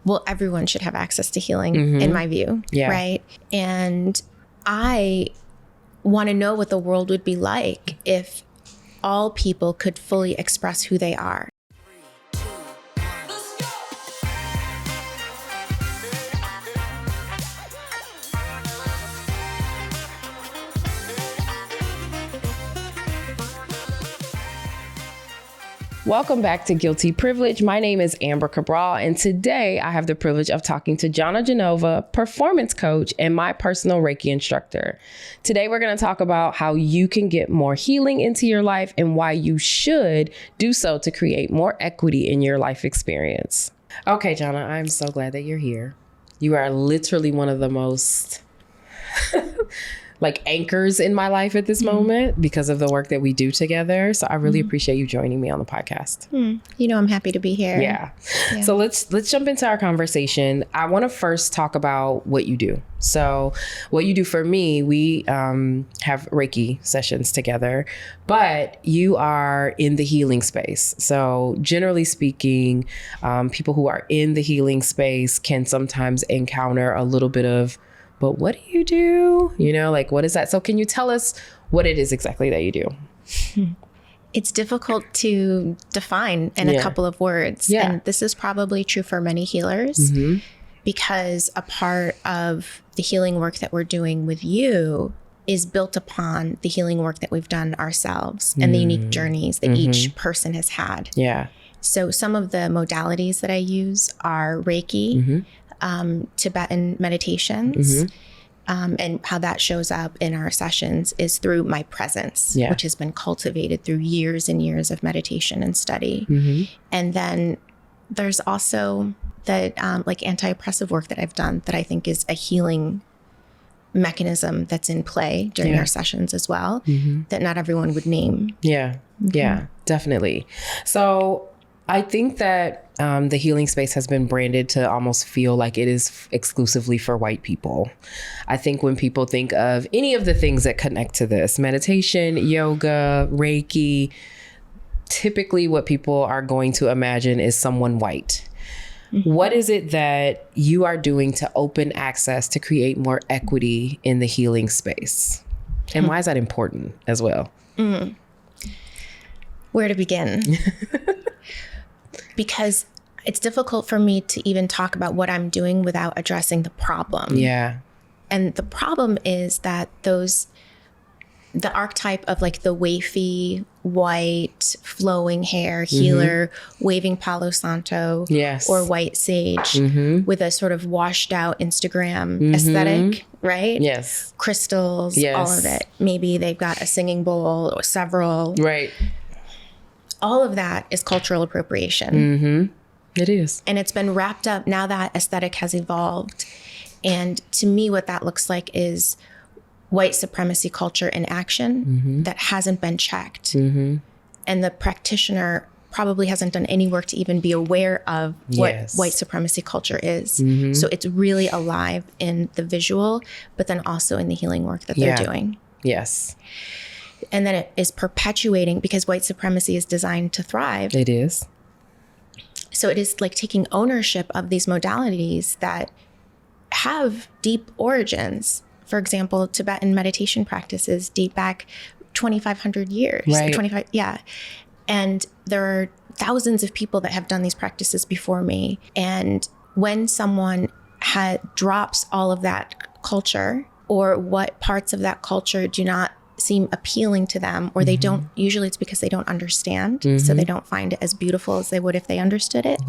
well, everyone should have access to healing, in my view, right? And I want to know what the world would be like if all people could fully express who they are. Welcome back to Guilty Privilege. My name is Amber Cabral, and today I have the privilege of talking to Jona Genova, performance coach and my personal Reiki instructor. Today, we're going to talk about how you can get more healing into your life and why you should do so to create more equity in your life experience. Okay, Jona, I'm so glad that you're here. You are literally one of the most anchors in my life at this moment because of the work that we do together. So I really appreciate you joining me on the podcast. You know, I'm happy to be here. Yeah. So let's jump into our conversation. I want to first talk about what you do. So what you do for me, we have Reiki sessions together, but you are in the healing space. So generally speaking, people who are in the healing space can sometimes encounter a little bit of, but what do you do? You know, what is that? So can you tell us what it is exactly that you do? It's difficult to define in a couple of words. Yeah. And this is probably true for many healers because a part of the healing work that we're doing with you is built upon the healing work that we've done ourselves and the unique journeys that each person has had. Yeah. So some of the modalities that I use are Reiki, Tibetan meditations, and how that shows up in our sessions is through my presence, which has been cultivated through years and years of meditation and study. And then there's also the anti-oppressive work that I've done that I think is a healing mechanism that's in play during our sessions as well, that not everyone would name. Yeah, definitely. So I think that the healing space has been branded to almost feel like it is exclusively for white people. I think when people think of any of the things that connect to this, meditation, yoga, Reiki, typically what people are going to imagine is someone white. What is it that you are doing to open access to create more equity in the healing space? And why is that important as well? Where to begin? Because it's difficult for me to even talk about what I'm doing without addressing the problem. Yeah. And the problem is that the archetype of the wafy, white, flowing hair healer, waving Palo Santo, or white sage with a sort of washed out Instagram aesthetic, right? Yes. Crystals, all of it. Maybe they've got a singing bowl or several. Right. All of that is cultural appropriation. It is. And it's been wrapped up. Now that aesthetic has evolved. And to me, what that looks like is white supremacy culture in action that hasn't been checked. And the practitioner probably hasn't done any work to even be aware of what white supremacy culture is. So it's really alive in the visual, but then also in the healing work that they're doing. Yes. And then it is perpetuating because white supremacy is designed to thrive. It is. So it is taking ownership of these modalities that have deep origins. For example, Tibetan meditation practices date back 2,500 years. Right. And there are thousands of people that have done these practices before me. And when someone drops all of that culture, or what parts of that culture do not seem appealing to them, or they don't, usually it's because they don't understand. So they don't find it as beautiful as they would if they understood it.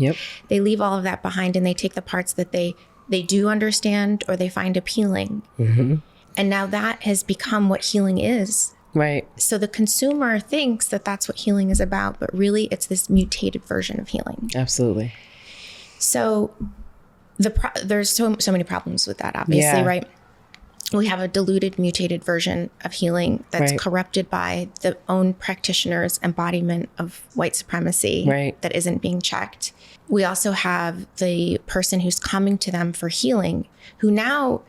They leave all of that behind and they take the parts that they do understand or they find appealing. And now that has become what healing is. Right. So the consumer thinks that that's what healing is about, but really it's this mutated version of healing. Absolutely. So there's so many problems with that, obviously, right? We have a diluted, mutated version of healing that's corrupted by the own practitioner's embodiment of white supremacy that isn't being checked. We also have the person who's coming to them for healing, who now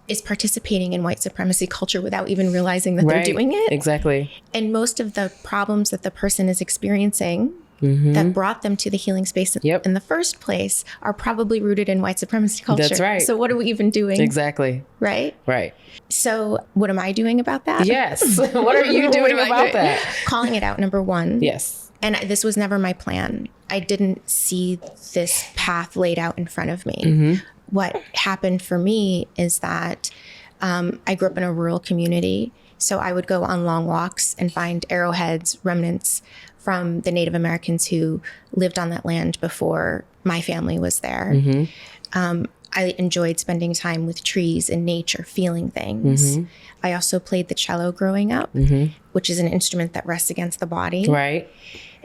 is participating in white supremacy culture without even realizing that they're doing it. Exactly. And most of the problems that the person is experiencing that brought them to the healing space in the first place are probably rooted in white supremacy culture. That's right. So what are we even doing? Exactly. Right? Right. So what am I doing about that? Yes. What are you doing about that? Calling it out, number one. Yes. And this was never my plan. I didn't see this path laid out in front of me. What happened for me is that I grew up in a rural community. So I would go on long walks and find arrowheads, remnants from the Native Americans who lived on that land before my family was there. I enjoyed spending time with trees and nature, feeling things. I also played the cello growing up, which is an instrument that rests against the body. Right.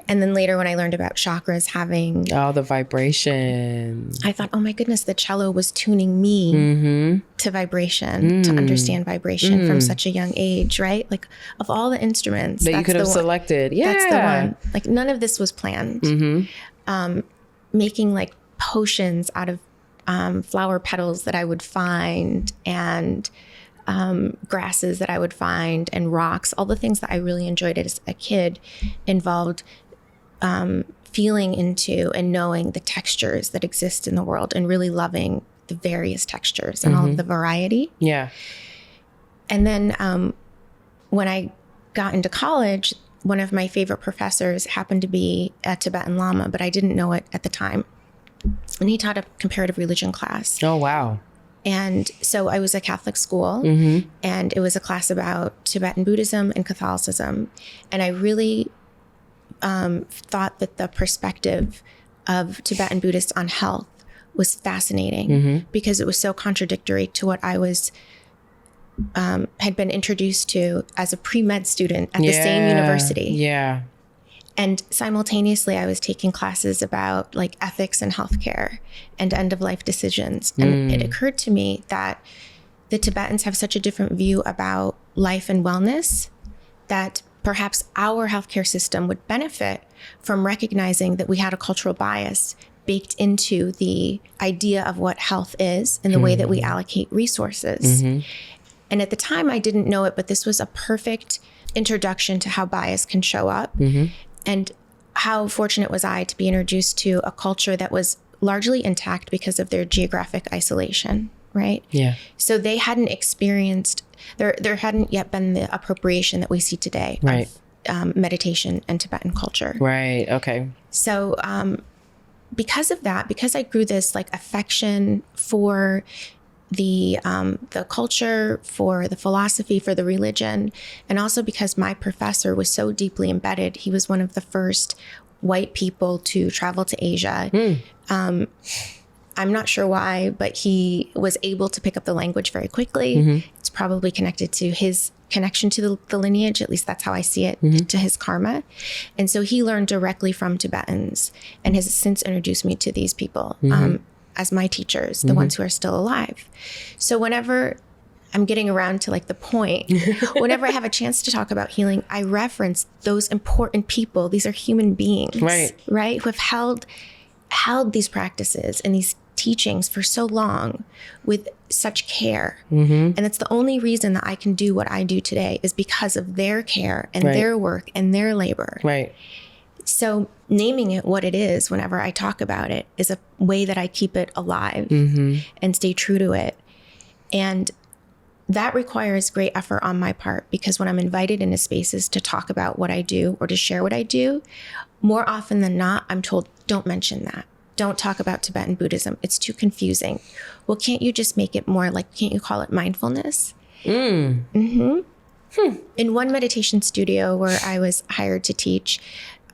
And then later when I learned about chakras having... the vibration. I thought, oh my goodness, the cello was tuning me to vibration, to understand vibration from such a young age, right? Like of all the instruments... That you could have selected. Yeah. That's the one. Like none of this was planned. Making like potions out of flower petals that I would find and grasses that I would find and rocks, all the things that I really enjoyed as a kid involved feeling into and knowing the textures that exist in the world and really loving the various textures and all of the variety. Yeah. And then when I got into college, one of my favorite professors happened to be a Tibetan Lama, but I didn't know it at the time. And he taught a comparative religion class. Oh, wow. And so I was at Catholic school and it was a class about Tibetan Buddhism and Catholicism. And I really thought that the perspective of Tibetan Buddhists on health was fascinating because it was so contradictory to what I was had been introduced to as a pre-med student at the same university. Yeah. And simultaneously, I was taking classes about like ethics and healthcare and end-of-life decisions. And it occurred to me that the Tibetans have such a different view about life and wellness that perhaps our healthcare system would benefit from recognizing that we had a cultural bias baked into the idea of what health is and the way that we allocate resources. And at the time, I didn't know it, but this was a perfect introduction to how bias can show up. And how fortunate was I to be introduced to a culture that was largely intact because of their geographic isolation, right? Yeah. So they hadn't experienced, there hadn't yet been the appropriation that we see today of meditation and Tibetan culture. Right. Okay. So because of that, because I grew this like affection for the culture, for the philosophy, for the religion, and also because my professor was so deeply embedded. He was one of the first white people to travel to Asia. I'm not sure why, but he was able to pick up the language very quickly. It's probably connected to his connection to the lineage. At least that's how I see it, to his karma. And so he learned directly from Tibetans and has since introduced me to these people. As my teachers, the ones who are still alive. So whenever I'm getting around to like the point, whenever I have a chance to talk about healing, I reference those important people. These are human beings, right? Who have held these practices and these teachings for so long with such care. And it's the only reason that I can do what I do today is because of their care and their work and their labor. Right. So naming it what it is whenever I talk about it is a way that I keep it alive and stay true to it. And that requires great effort on my part because when I'm invited into spaces to talk about what I do or to share what I do, more often than not, I'm told, don't mention that. Don't talk about Tibetan Buddhism. It's too confusing. Well, can't you just make it more like, can't you call it mindfulness? In one meditation studio where I was hired to teach,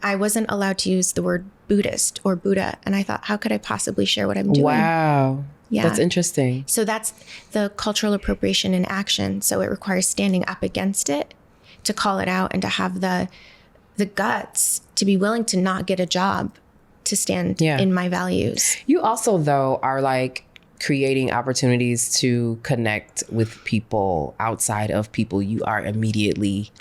I wasn't allowed to use the word Buddhist or Buddha. And I thought, how could I possibly share what I'm doing? Wow. Yeah. That's interesting. So that's the cultural appropriation in action. So it requires standing up against it, to call it out and to have the guts to be willing to not get a job to stand in my values. You also, though, are like creating opportunities to connect with people outside of people you are immediately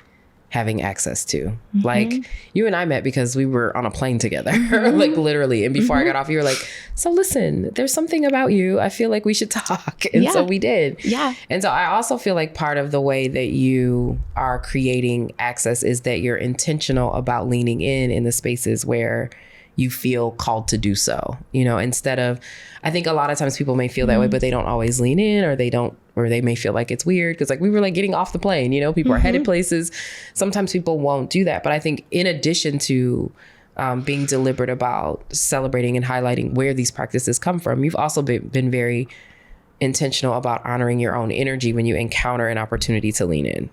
having access to. Like you and I met because we were on a plane together, like literally. And before I got off, you were like, so listen, there's something about you. I feel like we should talk. And so we did. Yeah. And so I also feel like part of the way that you are creating access is that you're intentional about leaning in the spaces where you feel called to do so, you know, instead of, I think a lot of times people may feel that way, but they don't always lean in, or they may feel like it's weird. Cause like we were like getting off the plane, you know, people are headed places. Sometimes people won't do that. But I think in addition to being deliberate about celebrating and highlighting where these practices come from, you've also been very intentional about honoring your own energy when you encounter an opportunity to lean in.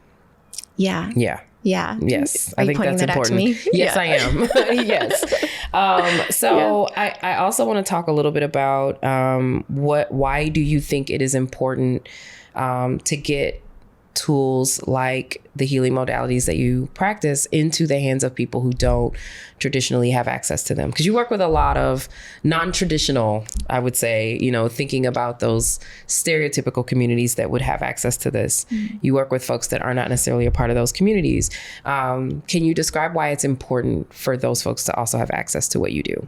Yeah. Yeah. Yeah. Yes. Are I think that's important. Yes, I am. Yes. So I also want to talk a little bit about why do you think it is important to get tools like the healing modalities that you practice into the hands of people who don't traditionally have access to them? Because you work with a lot of non-traditional, I would say, you know, thinking about those stereotypical communities that would have access to this. You work with folks that are not necessarily a part of those communities. Can you describe why it's important for those folks to also have access to what you do?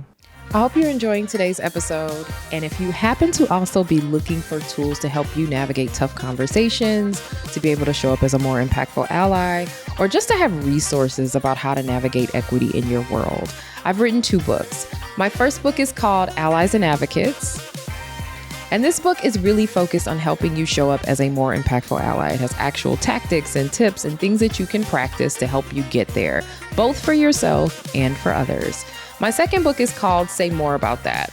I hope you're enjoying today's episode. And if you happen to also be looking for tools to help you navigate tough conversations, to be able to show up as a more impactful ally, or just to have resources about how to navigate equity in your world, I've written 2 books. My first book is called Allies and Advocates. And this book is really focused on helping you show up as a more impactful ally. It has actual tactics and tips and things that you can practice to help you get there, both for yourself and for others. My second book is called Say More About That.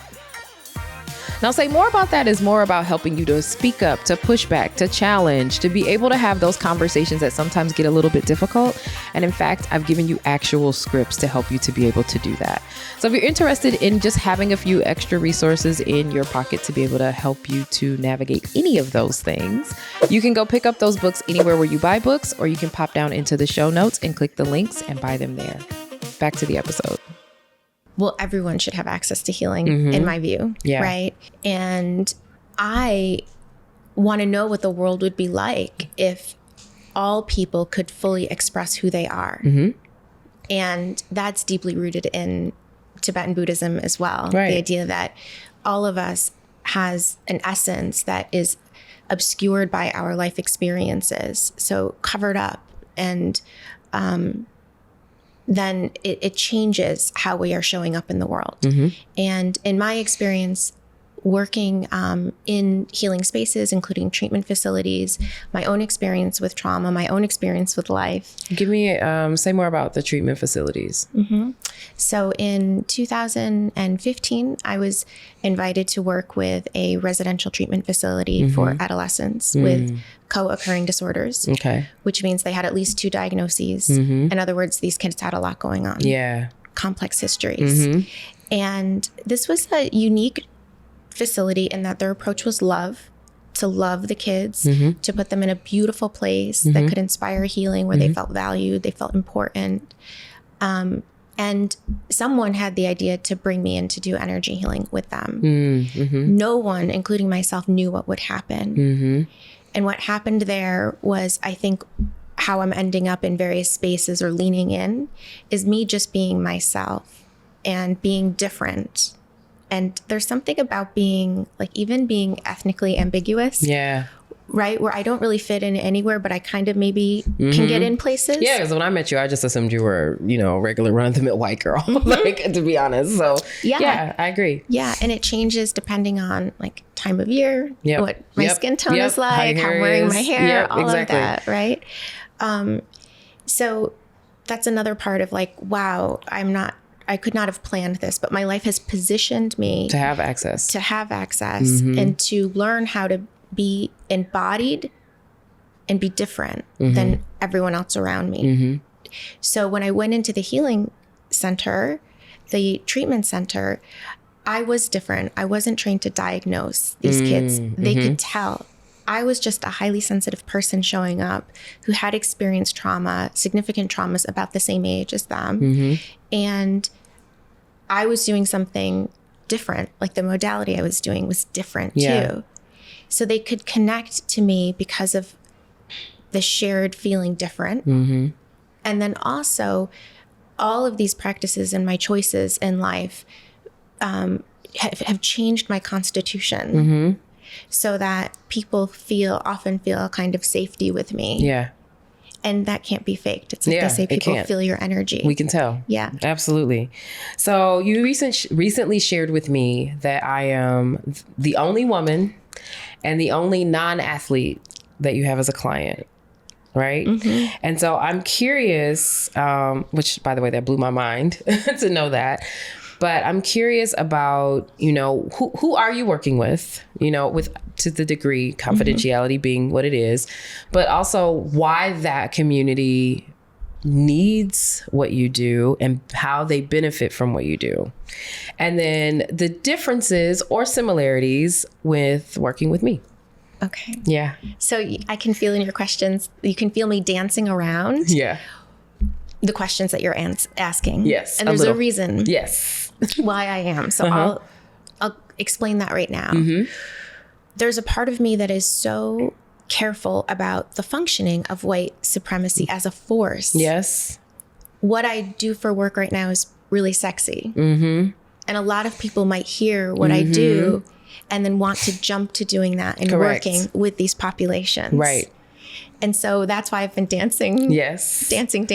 Now, Say More About That is more about helping you to speak up, to push back, to challenge, to be able to have those conversations that sometimes get a little bit difficult. And in fact, I've given you actual scripts to help you to be able to do that. So if you're interested in just having a few extra resources in your pocket to be able to help you to navigate any of those things, you can go pick up those books anywhere where you buy books, or you can pop down into the show notes and click the links and buy them there. Back to the episode. Well, everyone should have access to healing, in my view. Yeah. Right. And I want to know what the world would be like if all people could fully express who they are. And that's deeply rooted in Tibetan Buddhism as well. Right. The idea that all of us has an essence that is obscured by our life experiences, so covered up, and then it changes how we are showing up in the world. And in my experience, working in healing spaces, including treatment facilities, my own experience with trauma, my own experience with life. Give me, say more about the treatment facilities. So in 2015, I was invited to work with a residential treatment facility for adolescents with co-occurring disorders, which means they had at least 2 diagnoses. In other words, these kids had a lot going on. Complex histories. And this was a unique facility in that their approach was love, to love the kids, to put them in a beautiful place that could inspire healing, where they felt valued, they felt important. And someone had the idea to bring me in to do energy healing with them. No one, including myself, knew what would happen. And what happened there was, I think, how I'm ending up in various spaces or leaning in is me just being myself and being different. And there's something about being, like, even being ethnically ambiguous. Right? Where I don't really fit in anywhere, but I kind of maybe can get in places. Yeah, because when I met you, I just assumed you were, you know, a regular run-of-the-mill white girl, like, to be honest. So, yeah, I agree. Yeah, and it changes depending on, like, time of year, what my skin tone is like, how I'm wearing my hair, all of that, right? So that's another part of, like, wow, I could not have planned this, but my life has positioned me to have access, and to learn how to be embodied and be different than everyone else around me. So when I went into the healing center, the treatment center, I was different. I wasn't trained to diagnose these kids. They could tell. I was just a highly sensitive person showing up who had experienced trauma, significant traumas about the same age as them. And I was doing something different. Like, the modality I was doing was different too. So they could connect to me because of the shared feeling different. And then also all of these practices and my choices in life have changed my constitution so that people often feel a kind of safety with me. Yeah. And that can't be faked. It's like they say, people feel your energy. We can tell. Yeah. Absolutely. So you recently shared with me that I am the only woman and the only non-athlete that you have as a client, right? And so I'm curious, which, by the way, that blew my mind to know that. But I'm curious about, who are you working with, to the degree, confidentiality being what it is, but also why that community needs what you do and how they benefit from what you do. And then the differences or similarities with working with me. Okay. Yeah. So I can feel in your questions, you can feel me dancing around the questions that you're asking. Yes. And there's a reason. Yes. Why I am. So I'll explain that right now. There's a part of me that is so careful about the functioning of white supremacy as a force. Yes. What I do for work right now is really sexy. And a lot of people might hear what I do and then want to jump to doing that and working with these populations. Right. And so that's why I've been dancing. Yes. Dancing,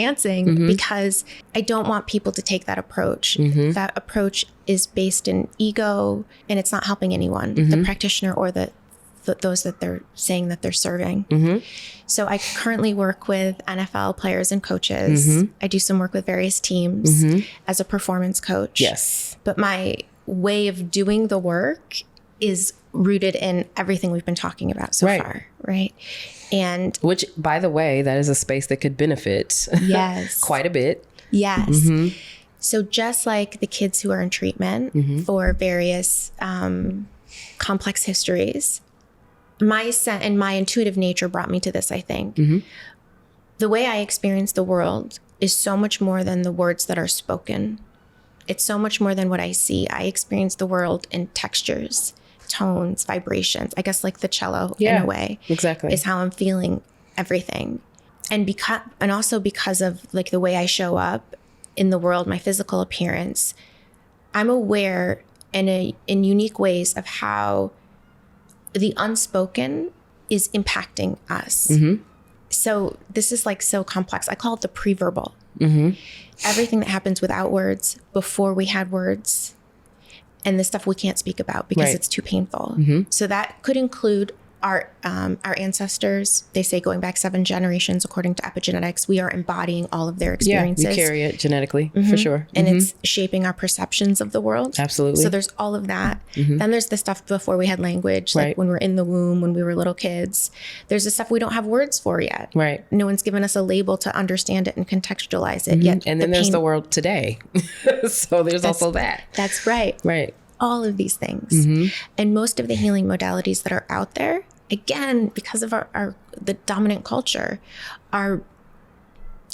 because I don't want people to take that approach. That approach is based in ego, and it's not helping anyone, the practitioner or those that they're saying that they're serving. So I currently work with NFL players and coaches. I do some work with various teams as a performance coach. Yes. But my way of doing the work is rooted in everything we've been talking about so far, right? And which, by the way, that is a space that could benefit quite a bit. Yes. So just like the kids who are in treatment for various complex histories, my intuitive nature brought me to this, I think. The way I experience the world is so much more than the words that are spoken. It's so much more than what I see. I experience the world in textures, tones, vibrations. I guess like the cello in a way. Exactly. Is how I'm feeling everything. And also because of like the way I show up in the world, my physical appearance, I'm aware in unique ways of how the unspoken is impacting us. So this is like so complex. I call it the pre-verbal. Everything that happens without words, before we had words, and the stuff we can't speak about because it's too painful. So that could include our ancestors. They say going back 7 generations, according to epigenetics, we are embodying all of their experiences. Yeah, we carry it genetically, for sure. And it's shaping our perceptions of the world. Absolutely. So there's all of that. Then there's the stuff before we had language, like when we're in the womb, when we were little kids. There's the stuff we don't have words for yet. Right. No one's given us a label to understand it and contextualize it yet. And then there's the world today. So there's also that. That's right. Right. All of these things. And most of the healing modalities that are out there, again, because of the dominant culture,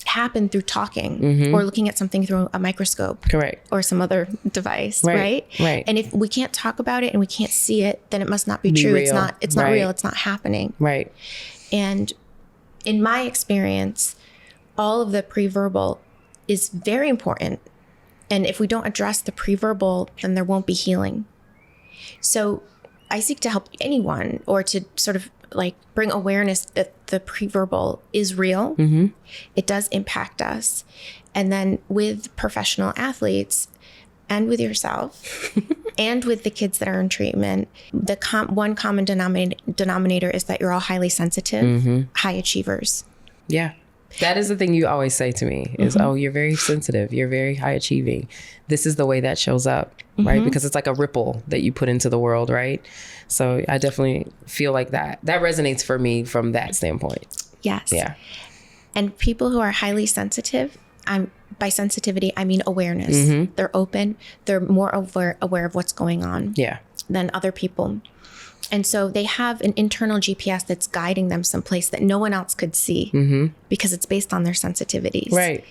happen through talking or looking at something through a microscope. Correct. Or some other device, right? Right. And if we can't talk about it and we can't see it, then it must not be true. Real. It's not real. It's not happening. Right. And in my experience, all of the pre-verbal is very important. And if we don't address the pre-verbal, then there won't be healing. So I seek to help anyone, or to sort of like bring awareness that the pre-verbal is real. It does impact us. And then with professional athletes and with yourself and with the kids that are in treatment, the one common denominator is that you're all highly sensitive, high achievers. Yeah. That is the thing you always say to me is, oh, you're very sensitive. You're very high achieving. This is the way that shows up, right? Because it's like a ripple that you put into the world, right? So I definitely feel like that resonates for me from that standpoint. Yes. Yeah. And people who are highly sensitive, by sensitivity, I mean awareness. They're open. They're more aware of what's going on than other people. And so they have an internal GPS that's guiding them someplace that no one else could see because it's based on their sensitivities. Right.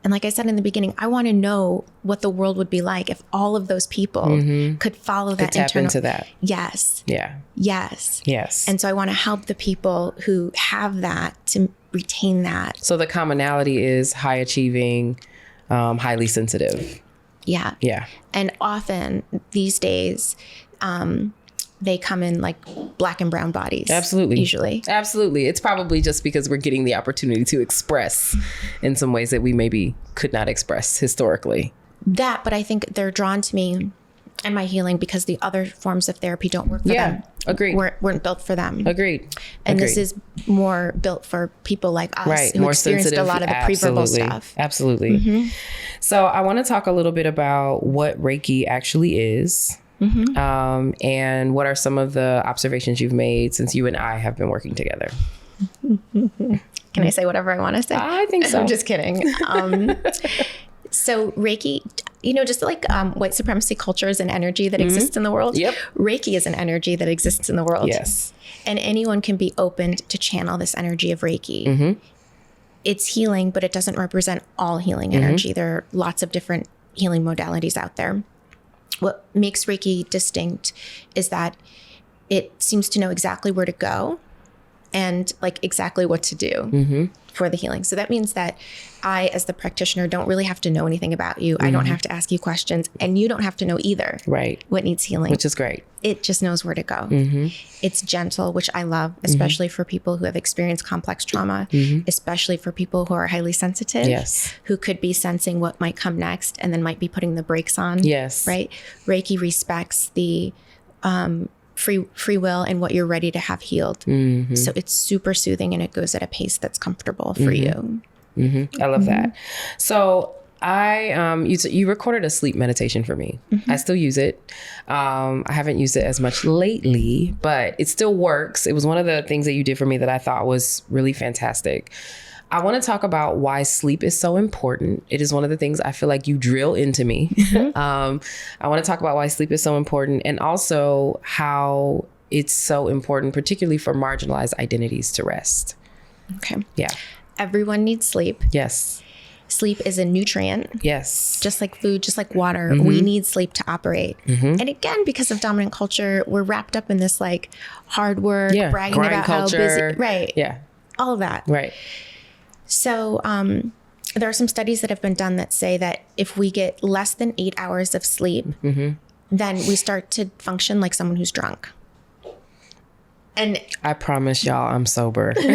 And like I said in the beginning, I want to know what the world would be like if all of those people could follow that tap internal. into that. Yes. Yeah. Yes. Yes. And so I want to help the people who have that to retain that. So the commonality is high achieving, highly sensitive. Yeah. Yeah. And often these days, they come in like black and brown bodies. Absolutely. Usually. Absolutely. It's probably just because we're getting the opportunity to express in some ways that we maybe could not express historically. That, but I think they're drawn to me and my healing because the other forms of therapy don't work for them. Agreed. Weren't built for them. Agreed. And this is more built for people like us who more experienced sensitive. a lot of the pre-verbal stuff. Absolutely. So I want to talk a little bit about what Reiki actually is. And what are some of the observations you've made since you and I have been working together? Can I say whatever I want to say? I think so. I'm just kidding. So Reiki, just like white supremacy culture is an energy that exists in the world. Yep. Reiki is an energy that exists in the world. Yes. And anyone can be opened to channel this energy of Reiki. It's healing, but it doesn't represent all healing energy. There are lots of different healing modalities out there. What makes Reiki distinct is that it seems to know exactly where to go and like exactly what to do for the healing. So that means that I, as the practitioner, don't really have to know anything about you. I don't have to ask you questions, and you don't have to know either. Right. What needs healing. Which is great. It just knows where to go. It's gentle, which I love, especially for people who have experienced complex trauma, especially for people who are highly sensitive, who could be sensing what might come next and then might be putting the brakes on. Yes. Right. Reiki respects the free will and what you're ready to have healed. So it's super soothing and it goes at a pace that's comfortable for you. I love that. So you recorded a sleep meditation for me. I still use it. I haven't used it as much lately, but it still works. It was one of the things that you did for me that I thought was really fantastic. I want to talk about why sleep is so important. It is one of the things I feel like you drill into me. I want to talk about why sleep is so important and also how it's so important, particularly for marginalized identities, to rest. Okay. Yeah. Everyone needs sleep. Yes. Sleep is a nutrient. Yes. Just like food, just like water, we need sleep to operate. And again, because of dominant culture, we're wrapped up in this like hard work, bragging grind about culture. how busy. Right. Yeah. All of that. Right. So there are some studies that have been done that say that if we get less than 8 hours of sleep, then we start to function like someone who's drunk. And I promise y'all I'm sober. Right.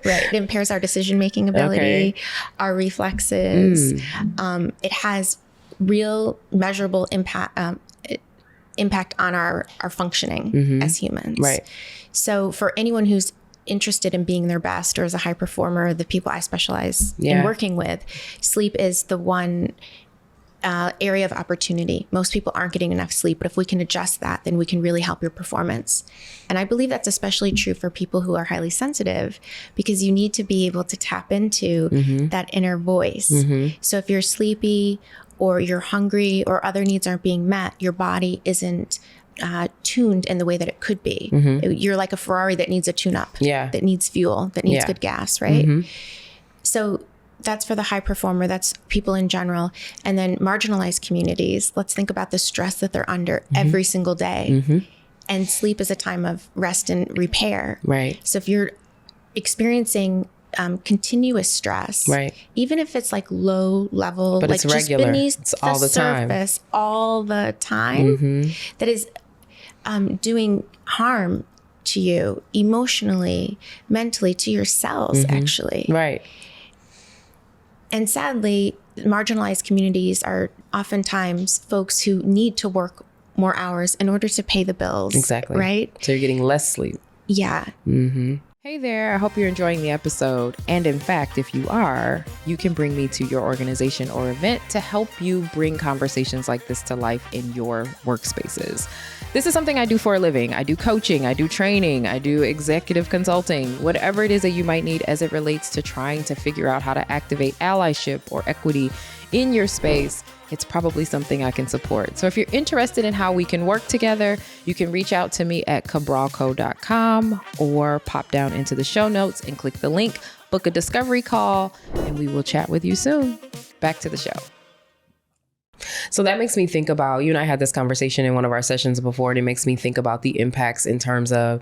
It impairs our decision-making ability, our reflexes. It has real measurable impact on our functioning as humans. Right. So for anyone who's interested in being their best or as a high performer, the people I specialize in working with, sleep is the one area of opportunity. Most people aren't getting enough sleep, but if we can adjust that, then we can really help your performance. And I believe that's especially true for people who are highly sensitive, because you need to be able to tap into that inner voice. So if you're sleepy or you're hungry or other needs aren't being met, your body isn't tuned in the way that it could be. You're like a Ferrari that needs a tune-up, that needs fuel, that needs good gas, right? So that's for the high performer. That's people in general. And then marginalized communities, let's think about the stress that they're under every single day. And sleep is a time of rest and repair. Right. So if you're experiencing continuous stress, even if it's like low level, but like it's regular, just beneath it's all the surface time. All the time, that is doing harm to you emotionally, mentally, to your cells, actually. Right. And sadly, marginalized communities are oftentimes folks who need to work more hours in order to pay the bills. Exactly. Right? So you're getting less sleep. Yeah. Hey there, I hope you're enjoying the episode. And in fact, if you are, you can bring me to your organization or event to help you bring conversations like this to life in your workspaces. This is something I do for a living. I do coaching, I do training, I do executive consulting, whatever it is that you might need as it relates to trying to figure out how to activate allyship or equity in your space. It's probably something I can support. So if you're interested in how we can work together, you can reach out to me at cabralco.com or pop down into the show notes and click the link, book a discovery call, and we will chat with you soon. Back to the show. So that makes me think about, you and I had this conversation in one of our sessions before, and it makes me think about the impacts in terms of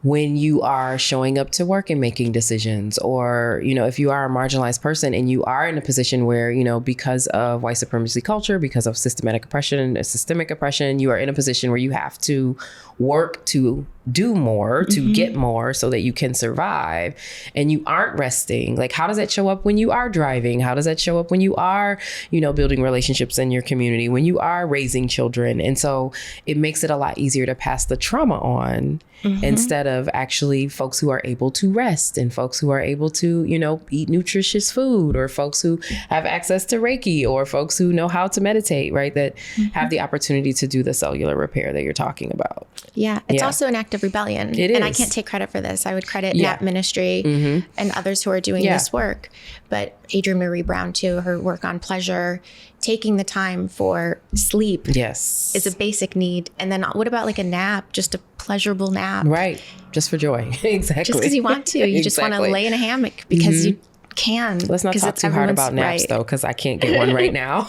when you are showing up to work and making decisions, or, you know, if you are a marginalized person and you are in a position where, you know, because of white supremacy culture, because of systemic oppression, you are in a position where you have to work to do more, to get more so that you can survive, and you aren't resting. Like, how does that show up when you are driving? How does that show up when you are, you know, building relationships in your community, when you are raising children? And so it makes it a lot easier to pass the trauma on instead of actually folks who are able to rest, and folks who are able to, you know, eat nutritious food, or folks who have access to Reiki, or folks who know how to meditate, right? That have the opportunity to do the cellular repair that you're talking about. Yeah. It's also an act of rebellion. It is. And I can't take credit for this. I would credit Nap Ministry and others who are doing this work. But Adrienne Marie Brown too, her work on pleasure, taking the time for sleep is a basic need. And then what about like a nap, just a pleasurable nap? Right. Just for joy. Exactly. Just because you want to. You just want to lay in a hammock because you can. Let's not talk too hard about naps though, because I can't get one right now.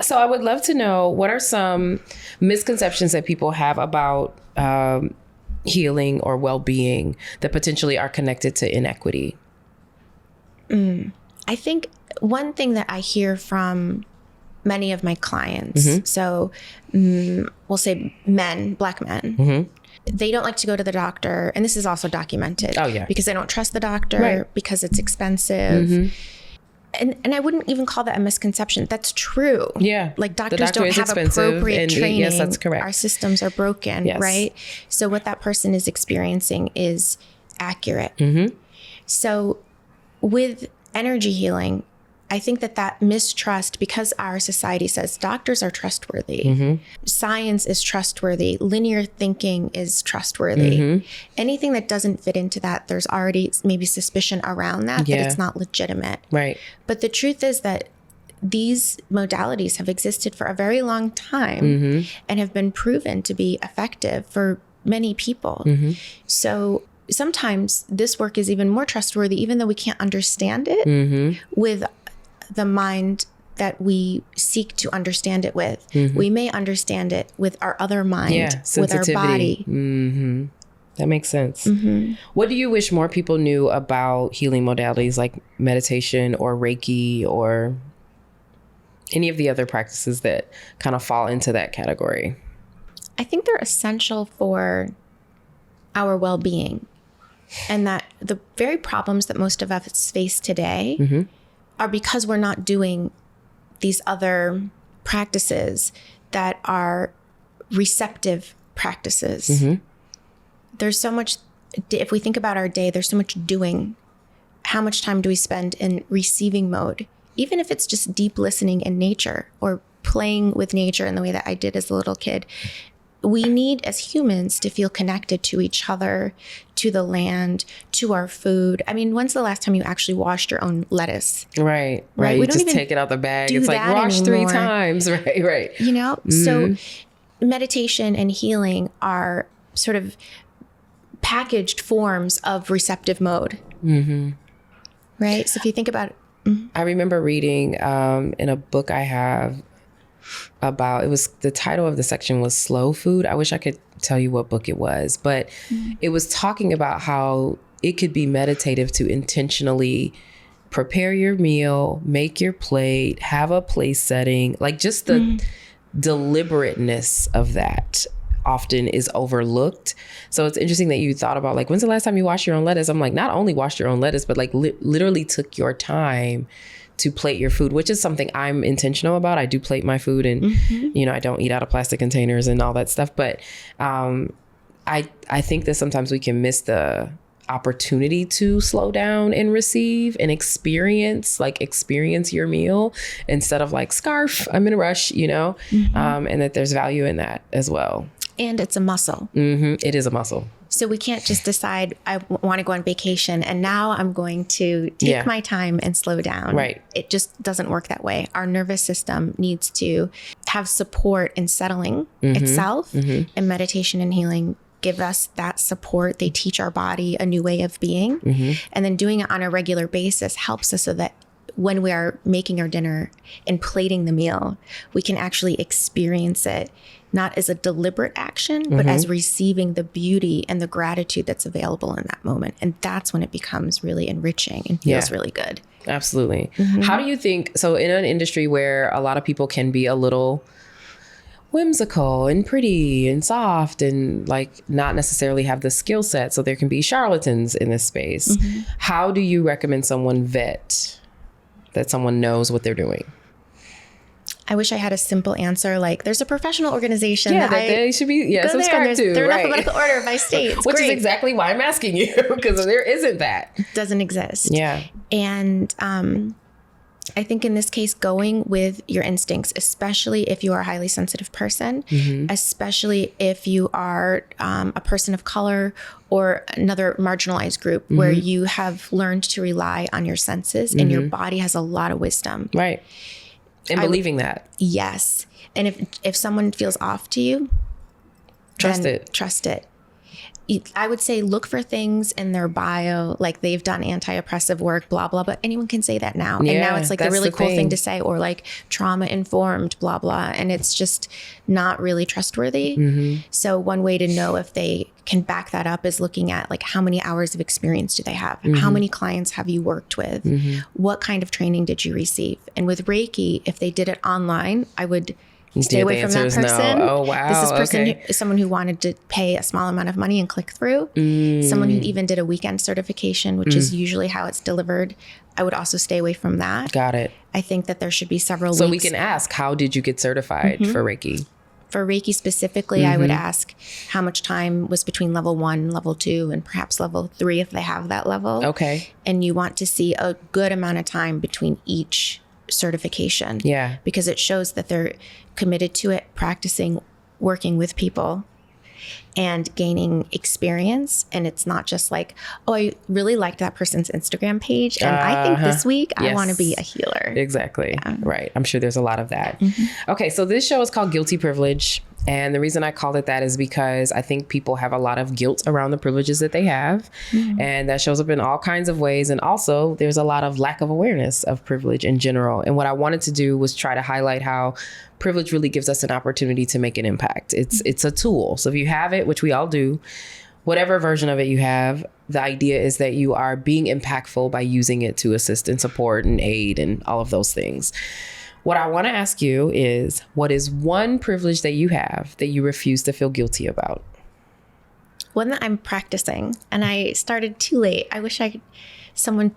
So I would love to know, what are some misconceptions that people have about healing or well-being that potentially are connected to inequity? I think one thing that I hear from many of my clients, so we'll say men, Black men, they don't like to go to the doctor. And this is also documented. Because they don't trust the doctor, because it's expensive. And I wouldn't even call that a misconception. That's true. Like doctors don't have appropriate training. Yes, that's correct. Our systems are broken, right? So what that person is experiencing is accurate. So with energy healing, I think that mistrust, because our society says doctors are trustworthy, science is trustworthy, linear thinking is trustworthy. Anything that doesn't fit into that, there's already maybe suspicion around that it's not legitimate. Right. But the truth is that these modalities have existed for a very long time and have been proven to be effective for many people. So sometimes this work is even more trustworthy, even though we can't understand it with the mind that we seek to understand it with. We may understand it with our other mind, with our body. That makes sense. What do you wish more people knew about healing modalities like meditation or Reiki or any of the other practices that kind of fall into that category? I think they're essential for our well-being, and that the very problems that most of us face today are because we're not doing these other practices that are receptive practices. There's so much, if we think about our day, there's so much doing. How much time do we spend in receiving mode? Even if it's just deep listening in nature or playing with nature in the way that I did as a little kid. We need, as humans, to feel connected to each other, to the land, to our food. I mean, when's the last time you actually washed your own lettuce? Right. You just take it out the bag. It's like wash anymore. 3 times. Right. You know, so meditation and healing are sort of packaged forms of receptive mode. Right. So if you think about it. I remember reading in a book I have about, it was, the title of the section was Slow Food. I wish I could tell you what book it was, but it was talking about how it could be meditative to intentionally prepare your meal, make your plate, have a place setting, like just the deliberateness of that often is overlooked. So it's interesting that you thought about like, when's the last time you washed your own lettuce? I'm like, not only washed your own lettuce, but like literally took your time to plate your food, which is something I'm intentional about. I do plate my food and, you know, I don't eat out of plastic containers and all that stuff. But I think that sometimes we can miss the opportunity to slow down and receive and experience your meal instead of like scarf, I'm in a rush, you know, and that there's value in that as well. And it's a muscle. It is a muscle. So we can't just decide I want to go on vacation and now I'm going to take my time and slow down. Right. It just doesn't work that way. Our nervous system needs to have support in settling itself, and meditation and healing give us that support. They teach our body a new way of being. And then doing it on a regular basis helps us so that when we are making our dinner and plating the meal, we can actually experience it not as a deliberate action, but as receiving the beauty and the gratitude that's available in that moment. And that's when it becomes really enriching and feels really good. Absolutely. How do you think, so in an industry where a lot of people can be a little whimsical and pretty and soft and like not necessarily have the skill set, so there can be charlatans in this space, how do you recommend someone vet that someone knows what they're doing? I wish I had a simple answer. Like, there's a professional organization that they should be subscribed to. They're in alphabetical order by state. Which is exactly why I'm asking you, because there isn't that. It doesn't exist. Yeah. And I think in this case, going with your instincts, especially if you are a highly sensitive person, especially if you are a person of color or another marginalized group where you have learned to rely on your senses and your body has a lot of wisdom. Right. And believing that. Yes. And if someone feels off to you, trust it. I would say look for things in their bio, like they've done anti-oppressive work, blah, blah, but anyone can say that now. Yeah, and now it's like the really cool thing to say, or like trauma informed, blah, blah. And it's just not really trustworthy. So one way to know if they can back that up is looking at like how many hours of experience do they have? How many clients have you worked with? What kind of training did you receive? And with Reiki, if they did it online, I would stay away from that person. No. Oh, wow. This person is someone who wanted to pay a small amount of money and click through. Someone who even did a weekend certification, which is usually how it's delivered. I would also stay away from that. Got it. I think that there should be several So weeks. we can ask, how did you get certified for Reiki? For Reiki specifically, I would ask how much time was between level 1, level 2, and perhaps level 3 if they have that level. Okay. And you want to see a good amount of time between each certification. Yeah. Because it shows that they're committed to it, practicing, working with people, and gaining experience. And it's not just like, oh, I really liked that person's Instagram page, and I think this week I want to be a healer. Exactly. Yeah. Right. I'm sure there's a lot of that. Okay. So this show is called Guilty Privilege. And the reason I called it that is because I think people have a lot of guilt around the privileges that they have. And that shows up in all kinds of ways. And also there's a lot of lack of awareness of privilege in general. And what I wanted to do was try to highlight how privilege really gives us an opportunity to make an impact. It's a tool. So if you have it, which we all do, whatever version of it you have, the idea is that you are being impactful by using it to assist and support and aid and all of those things. What I want to ask you is, what is one privilege that you have that you refuse to feel guilty about? One that I'm practicing, and I started too late. I wish someone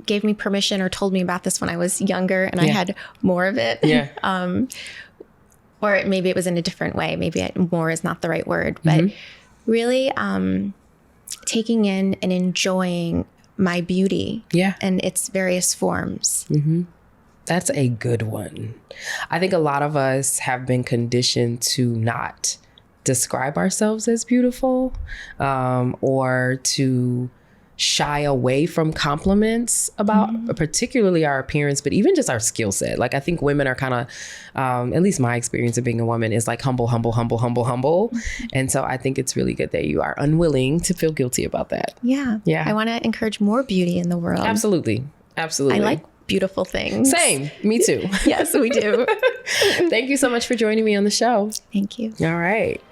gave me permission or told me about this when I was younger and I had more of it. Yeah. Or maybe it was in a different way. Maybe more is not the right word, but really taking in and enjoying my beauty and its various forms. That's a good one. I think a lot of us have been conditioned to not describe ourselves as beautiful, or to shy away from compliments about particularly our appearance, but even just our skill set. Like, I think women are kind of, at least my experience of being a woman is like humble. And so I think it's really good that you are unwilling to feel guilty about that. Yeah. I want to encourage more beauty in the world. Absolutely. I like beautiful things. Same. Me too. Yes, we do. Thank you so much for joining me on the show. Thank you. All right.